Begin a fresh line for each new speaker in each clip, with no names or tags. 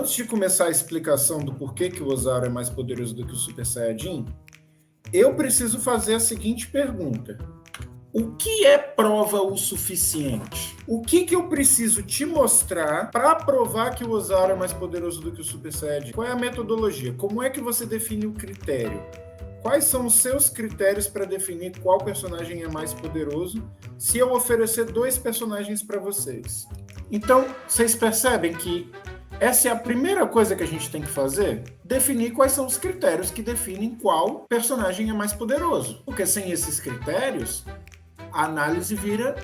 Antes de começar a explicação do porquê que o Ozaru é mais poderoso do que o Super Saiyajin, eu preciso fazer a seguinte pergunta. O que é prova o suficiente? O que eu preciso te mostrar para provar que o Ozaru é mais poderoso do que o Super Saiyajin? Qual é a metodologia? Como é que você define o critério? Quais são os seus critérios para definir qual personagem é mais poderoso se eu oferecer 2 personagens para vocês? Então, vocês percebem que essa é a primeira coisa que a gente tem que fazer? Definir quais são os critérios que definem qual personagem é mais poderoso. Porque sem esses critérios, a análise vira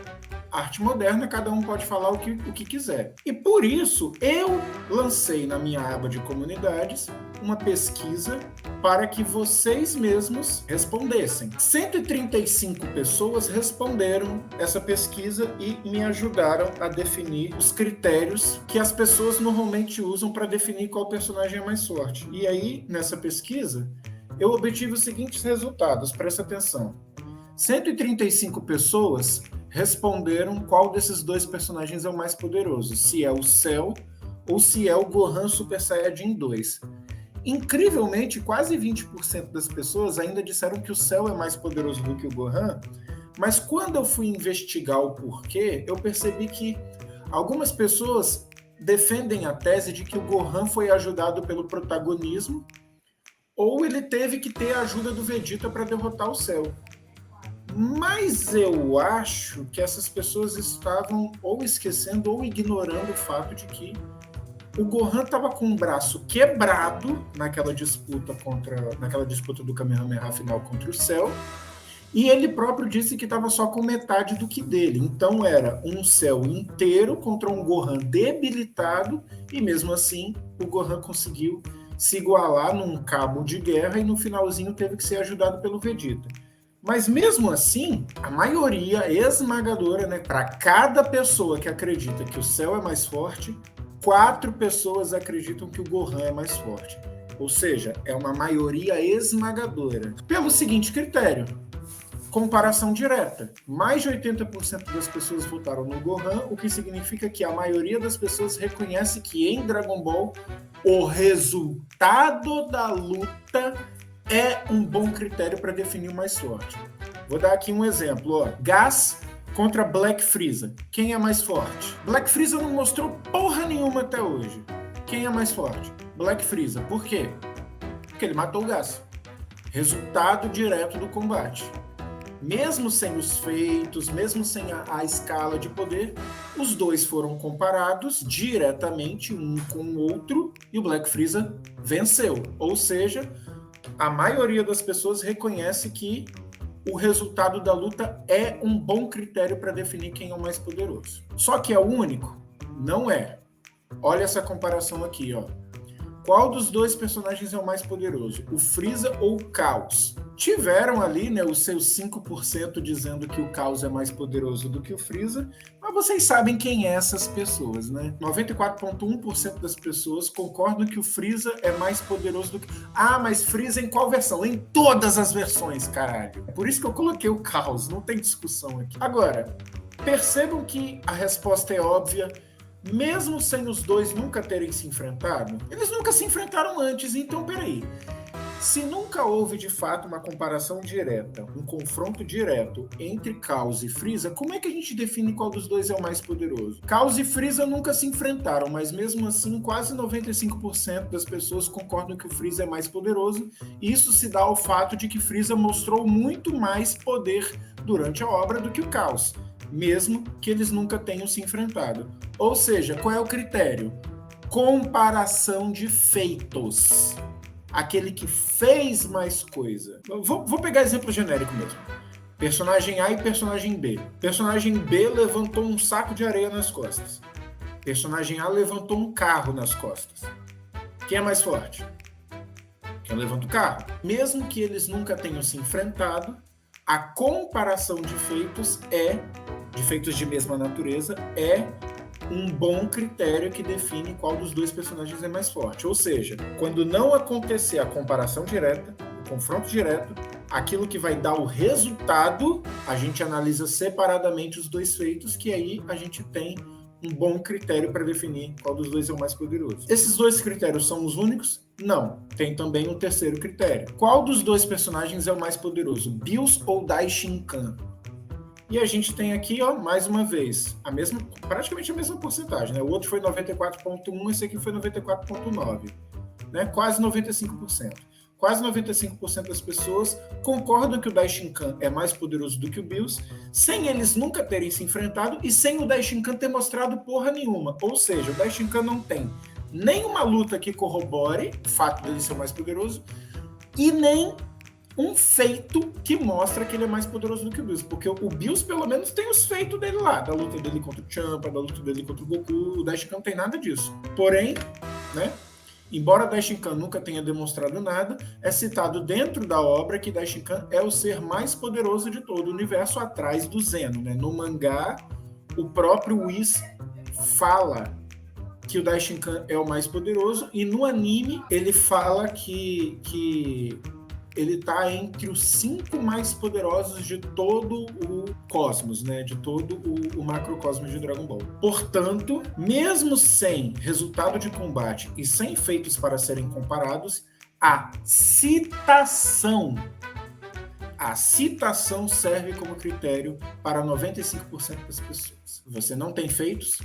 arte moderna, cada um pode falar o que quiser. E por isso, eu lancei na minha aba de comunidades uma pesquisa para que vocês mesmos respondessem. 135 pessoas responderam essa pesquisa e me ajudaram a definir os critérios que as pessoas normalmente usam para definir qual personagem é mais forte. E aí, nessa pesquisa, eu obtive os seguintes resultados, presta atenção. 135 pessoas responderam qual desses 2 personagens é o mais poderoso, se é o Cell ou se é o Gohan Super Saiyajin 2. Incrivelmente, quase 20% das pessoas ainda disseram que o Cell é mais poderoso do que o Gohan, mas quando eu fui investigar o porquê, eu percebi que algumas pessoas defendem a tese de que o Gohan foi ajudado pelo protagonismo ou ele teve que ter a ajuda do Vegeta para derrotar o Cell. Mas eu acho que essas pessoas estavam ou esquecendo ou ignorando o fato de que o Gohan estava com o braço quebrado naquela disputa do Kamehameha final contra o Cell, e ele próprio disse que estava só com metade do que dele. Então era um Cell inteiro contra um Gohan debilitado, e mesmo assim o Gohan conseguiu se igualar num cabo de guerra e no finalzinho teve que ser ajudado pelo Vegeta. Mas mesmo assim, a maioria esmagadora, né, para cada pessoa que acredita que o Cell é mais forte, 4 pessoas acreditam que o Gohan é mais forte. Ou seja, é uma maioria esmagadora. Pelo seguinte critério, comparação direta. Mais de 80% das pessoas votaram no Gohan, o que significa que a maioria das pessoas reconhece que em Dragon Ball o resultado da luta é um bom critério para definir o mais forte. Vou dar aqui um exemplo. Gas contra Black Freeza. Quem é mais forte? Black Freeza não mostrou porra nenhuma até hoje. Quem é mais forte? Black Freeza. Por quê? Porque ele matou o Gas. Resultado direto do combate. Mesmo sem os feitos, mesmo sem a escala de poder, os dois foram comparados diretamente um com o outro e o Black Freeza venceu. Ou seja, a maioria das pessoas reconhece que o resultado da luta é um bom critério para definir quem é o mais poderoso. Só que é o único? Não é. Olha essa comparação aqui, ó. Qual dos 2 personagens é o mais poderoso? O Freeza ou o Caos? Tiveram ali, né, os seus 5% dizendo que o Caos é mais poderoso do que o Freeza, mas vocês sabem quem é essas pessoas, né? 94,1% das pessoas concordam que o Freeza é mais poderoso do que... Ah, mas Freeza em qual versão? Em todas as versões, caralho. Por isso que eu coloquei o Caos, não tem discussão aqui. Agora, percebam que a resposta é óbvia. Mesmo sem os 2 nunca terem se enfrentado, eles nunca se enfrentaram antes, então peraí. Se nunca houve de fato uma comparação direta, um confronto direto entre Caos e Freeza, como é que a gente define qual dos 2 é o mais poderoso? Caos e Freeza nunca se enfrentaram, mas mesmo assim quase 95% das pessoas concordam que o Freeza é mais poderoso, e isso se dá ao fato de que Freeza mostrou muito mais poder durante a obra do que o Caos, mesmo que eles nunca tenham se enfrentado. Ou seja, qual é o critério? Comparação de feitos. Aquele que fez mais coisa. Vou pegar exemplo genérico mesmo. Personagem A e personagem B. Personagem B levantou um saco de areia nas costas. Personagem A levantou um carro nas costas. Quem é mais forte? Quem levanta o carro. Mesmo que eles nunca tenham se enfrentado, a comparação de feitos de mesma natureza, é um bom critério que define qual dos 2 personagens é mais forte. Ou seja, quando não acontecer a comparação direta, o confronto direto, aquilo que vai dar o resultado, a gente analisa separadamente os 2 feitos, que aí a gente tem um bom critério para definir qual dos dois é o mais poderoso. Esses dois critérios são os únicos? Não. Tem também um terceiro critério. Qual dos dois personagens é o mais poderoso, Bills ou Dai Shinkan? E a gente tem aqui, ó, mais uma vez, praticamente a mesma porcentagem, né? O outro foi 94,1%, esse aqui foi 94,9%, né? Quase 95%. Quase 95% das pessoas concordam que o Dai Shinkan é mais poderoso do que o Bills, sem eles nunca terem se enfrentado e sem o Dai Shinkan ter mostrado porra nenhuma. Ou seja, o Dai Shinkan não tem nenhuma luta que corrobore o fato dele ser o mais poderoso e nem um feito que mostra que ele é mais poderoso do que o Bills, porque o Bills pelo menos tem os feitos dele lá, da luta dele contra o Champa, da luta dele contra o Goku. O Dai Shinkan não tem nada disso. Porém, né, embora Dai Shinkan nunca tenha demonstrado nada, é citado dentro da obra que Dai Shinkan é o ser mais poderoso de todo o universo, atrás do Zeno, né? No mangá, o próprio Whis fala que o Dai Shinkan é o mais poderoso, e no anime ele fala que ele está entre os 5 mais poderosos de todo o cosmos, né? De todo o macrocosmos de Dragon Ball. Portanto, mesmo sem resultado de combate e sem feitos para serem comparados, a citação serve como critério para 95% das pessoas. Você não tem feitos,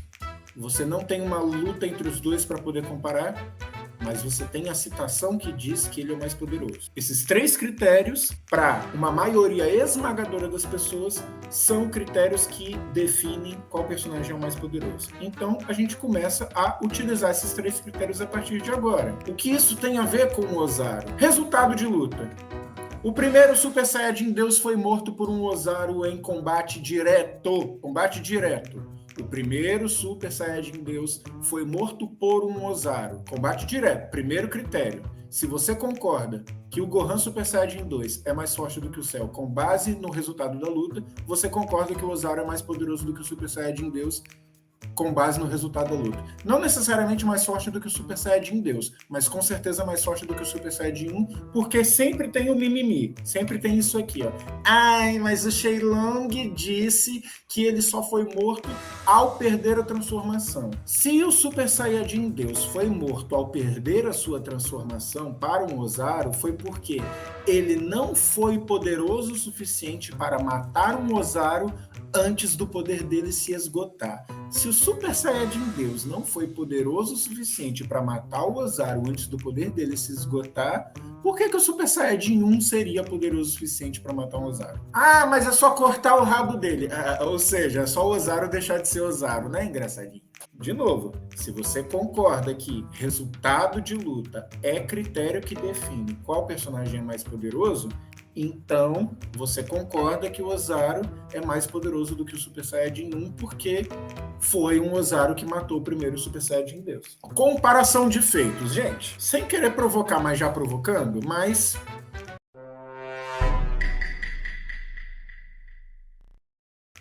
você não tem uma luta entre os dois para poder comparar, mas você tem a citação que diz que ele é o mais poderoso. Esses 3 critérios, para uma maioria esmagadora das pessoas, são critérios que definem qual personagem é o mais poderoso. Então, a gente começa a utilizar esses 3 critérios a partir de agora. O que isso tem a ver com o Ozaru? Resultado de luta. O primeiro Super Saiyajin Deus foi morto por um Ozaru em combate direto. Combate direto. O primeiro Super Saiyajin Deus foi morto por um Ozaru. Combate direto, primeiro critério. Se você concorda que o Gohan Super Saiyajin 2 é mais forte do que o Cell com base no resultado da luta, você concorda que o Ozaru é mais poderoso do que o Super Saiyajin Deus com base no resultado da luta. Não necessariamente mais forte do que o Super Saiyajin Deus, mas com certeza mais forte do que o Super Saiyajin 1, porque sempre tem o mimimi, sempre tem isso aqui, ó. Ai, mas o Shenlong disse que ele só foi morto ao perder a transformação. Se o Super Saiyajin Deus foi morto ao perder a sua transformação para um Ozaru, foi porque ele não foi poderoso o suficiente para matar um Ozaru antes do poder dele se esgotar. Se o Super Saiyajin Deus não foi poderoso o suficiente para matar o Ozaru antes do poder dele se esgotar, por que o Super Saiyajin 1 seria poderoso o suficiente para matar um Ozaru? Ah, mas é só cortar o rabo dele. Ou seja, é só o Ozaru deixar de ser Ozaru, né, engraçadinho? De novo, se você concorda que resultado de luta é critério que define qual personagem é mais poderoso, então você concorda que o Ozaru é mais poderoso do que o Super Saiyajin 1 porque foi um Ozaru que matou o primeiro Super Saiyajin Deus. Comparação de feitos, gente. Sem querer provocar, mas já provocando, mas...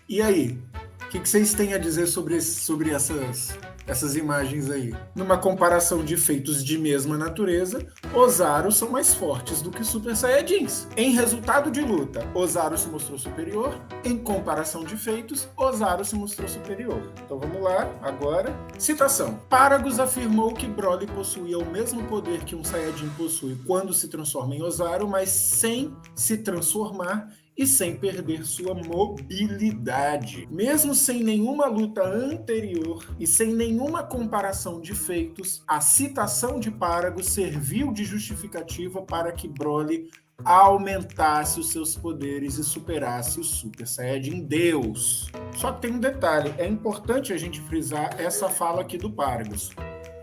E aí? O que vocês têm a dizer sobre essas imagens aí? Numa comparação de feitos de mesma natureza, Ozaru são mais fortes do que Super Saiyajins. Em resultado de luta, Ozaru se mostrou superior. Em comparação de feitos, Ozaru se mostrou superior. Então vamos lá, agora. Citação. Paragus afirmou que Broly possuía o mesmo poder que um Saiyajin possui quando se transforma em Ozaru, mas sem se transformar e sem perder sua mobilidade. Mesmo sem nenhuma luta anterior e sem nenhuma comparação de feitos, a citação de Paragus serviu de justificativa para que Broly aumentasse os seus poderes e superasse o Super Saiyajin Deus. Só que tem um detalhe, é importante a gente frisar essa fala aqui do Paragus.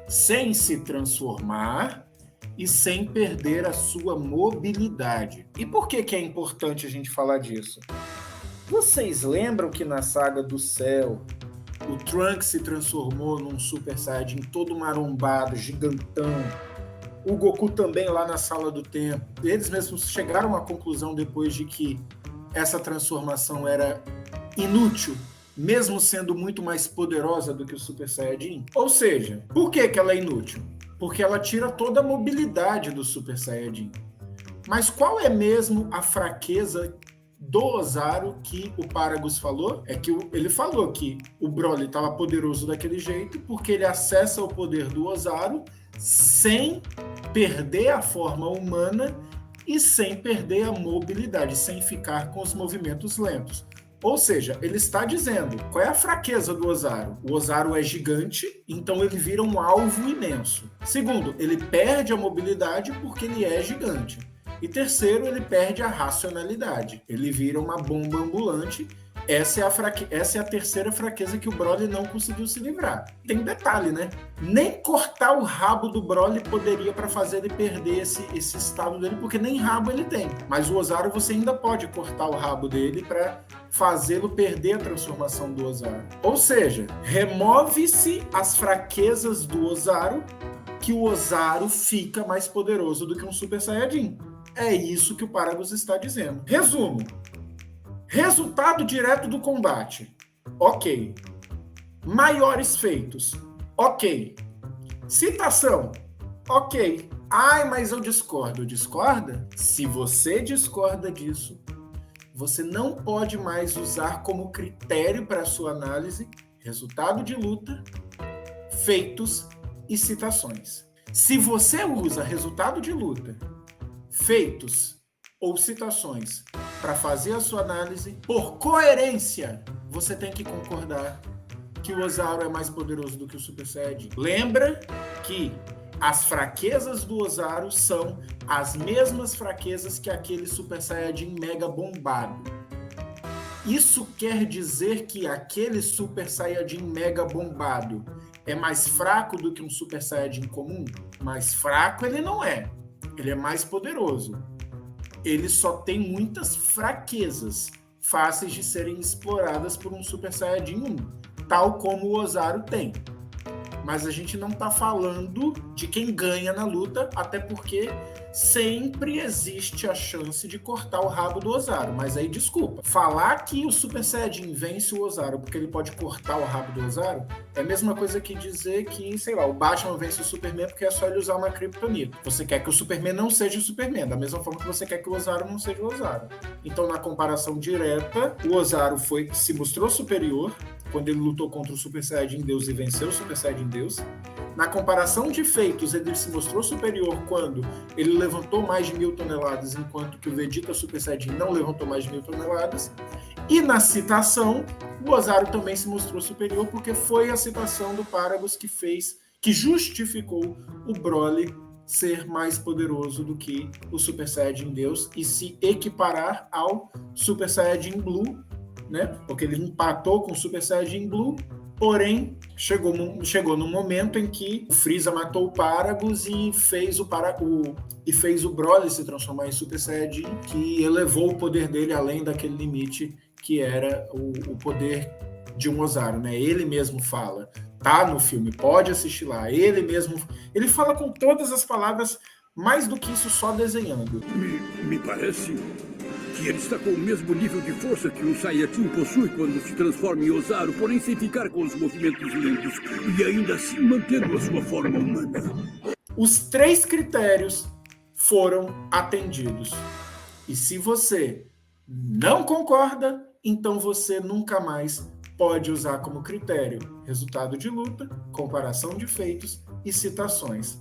Sem se transformar e sem perder a sua mobilidade. E por que é importante a gente falar disso? Vocês lembram que na saga do Cell, o Trunks se transformou num Super Saiyajin todo marombado, gigantão. O Goku também lá na Sala do Tempo. Eles mesmos chegaram à conclusão depois de que essa transformação era inútil, mesmo sendo muito mais poderosa do que o Super Saiyajin. Ou seja, por que ela é inútil? Porque ela tira toda a mobilidade do Super Saiyajin. Mas qual é mesmo a fraqueza do Ozaru que o Paragus falou é que ele falou que o Broly estava poderoso daquele jeito porque ele acessa o poder do Ozaru sem perder a forma humana e sem perder a mobilidade, sem ficar com os movimentos lentos. Ou seja, ele está dizendo qual é a fraqueza do Ozaru. O Ozaru é gigante, então ele vira um alvo imenso. Segundo, ele perde a mobilidade porque ele é gigante. E terceiro, ele perde a racionalidade. Ele vira uma bomba ambulante. Essa é a terceira fraqueza que o Broly não conseguiu se livrar. Tem um detalhe, né? Nem cortar o rabo do Broly poderia para fazer ele perder esse estado dele, porque nem rabo ele tem. Mas o Ozaru você ainda pode cortar o rabo dele para fazê-lo perder a transformação do Ozaru. Ou seja, remove-se as fraquezas do Ozaru, que o Ozaru fica mais poderoso do que um Super Saiyajin. É isso que o Paragus está dizendo. Resumo. Resultado direto do combate. Ok. Maiores feitos. Ok. Citação. Ok. Ai, mas eu discordo. Discorda? Se você discorda disso, você não pode mais usar como critério para sua análise resultado de luta, feitos e citações. Se você usa resultado de luta, feitos ou citações para fazer a sua análise, por coerência, você tem que concordar que o Ozaru é mais poderoso do que o Super Saiyajin. Lembra que as fraquezas do Ozaru são as mesmas fraquezas que aquele Super Saiyajin mega bombado. Isso quer dizer que aquele Super Saiyajin mega bombado é mais fraco do que um Super Saiyajin comum? Mais fraco ele não é. Ele é mais poderoso. Ele só tem muitas fraquezas fáceis de serem exploradas por um Super Saiyajin 1, tal como o Ozaru tem. Mas a gente não está falando de quem ganha na luta, até porque sempre existe a chance de cortar o rabo do Ozaru. Mas aí, desculpa, falar que o Super Saiyajin vence o Ozaru porque ele pode cortar o rabo do Ozaru é a mesma coisa que dizer que, sei lá, o Batman vence o Superman porque é só ele usar uma Kryptonita. Você quer que o Superman não seja o Superman, da mesma forma que você quer que o Ozaru não seja o Ozaru. Então, na comparação direta, o Ozaru se mostrou superior quando ele lutou contra o Super Saiyajin Deus e venceu o Super Saiyajin Deus. Na comparação de feitos, ele se mostrou superior quando ele levantou mais de 1.000 toneladas, enquanto que o Vegeta Super Saiyajin não levantou mais de 1.000 toneladas. E na citação, o Ozaru também se mostrou superior, porque foi a citação do Paragus que justificou o Broly ser mais poderoso do que o Super Saiyajin Deus e se equiparar ao Super Saiyajin Blue, né? Porque ele empatou com o Super Saiyajin Blue, porém chegou no momento em que o Freeza matou o Paragus e fez o Broly se transformar em Super Saiyajin, que elevou o poder dele além daquele limite que era o poder de um Ozaru, né? Ele mesmo fala, tá no filme, pode assistir lá, ele fala com todas as palavras, mais do que isso só desenhando.
Me parece que ele está com o mesmo nível de força que um Saiyajin possui quando se transforma em Ozaru, porém sem ficar com os movimentos lentos e ainda assim mantendo a sua forma humana.
Os 3 critérios foram atendidos. E se você não concorda, então você nunca mais pode usar como critério resultado de luta, comparação de feitos e citações.